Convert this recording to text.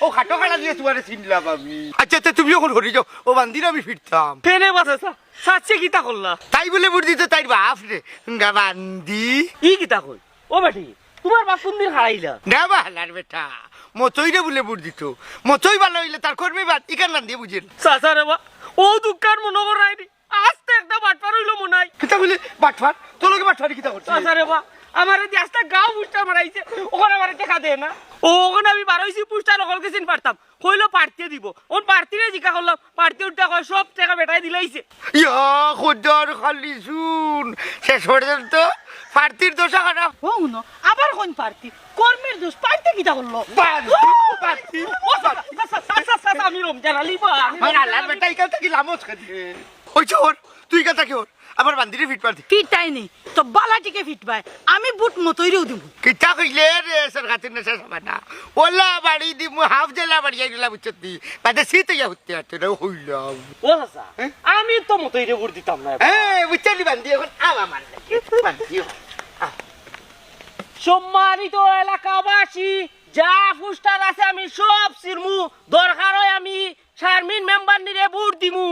ও খাটো খালা দিয়ে তোমার চিনলাম আমি। আচ্ছা আচ্ছা তুমি যখন হরি যাও ও বান্দির আমি ফিরতাম। ফেনে বাসা সাচ্ছে কিতা করলা? তাই বলে বুট দিত তাই বাপ রে বান্দি। ই কিতা কই? ও বেটি তোমার বাপ কোন দিন হারাইলা? না বাহালার বেটা মতইরে বলে বুট দিত। মতই ভালো হইলে তার কর্মী বাদ ইকার নাম দিয়ে বুঝেন। চাচা রে বা ও দুঃখার মনে করাইনি আস্তে একটা বাটপার হইলো মনে হয়। কিতা বলে বাটফার তোর লগে বাটফারি কিতা করছিস? চাচা রে বা আমার এই আস্তে গাও পুষ্টা মারাইছে ওখানে আমার দেখা দেয় না। ওখানে আমি বারোইছি পুষ্টা নকলকে চিন পারতাম কইলো পার্টি দিব ওর পার্টিরে জিজ্ঞা করলাম পার্টি উঠটা কয় সব টাকা বেটাই দিলাইছে। ইয়া খোদার খালি শুন শেষ পর্যন্ত তো পার্টির দোষা খারাপ। ও উনো আবার কোন পার্টি কর্মের দোষ পার্টি কিটা করলো? পার্টি আমি রমজান আলী বা আমার আল্লাহর বেটা ইকাল থেকে লামজ খাচ্ছে। ওই চোর তুই কাল তাকে ওর আমার বান্দিরে ফিট পারতি ফিটাই নেই তো বালাটিকে ফিটবাই আমি বুট মতইরেও দিব। কিতা কইলে রে সরকার নেশা সমানা ওলা বাড়ি দিমু হাফ জেলা বাড়ি আইলা বুঝতি বাদে শীত ইয়া হতে হতে না হইলাম। ও চাচা আমি তো মতই রে ভোট দিতাম না। বুঝলি বান্দি এখন আবা মান লাগে বান্দি সম্মানিত এলাকাবাসী যা পুস্টার আছে আমি সব সিরমু দরকার হয় আমি শারমিন মেম্বার নিরে ভোট দিমু।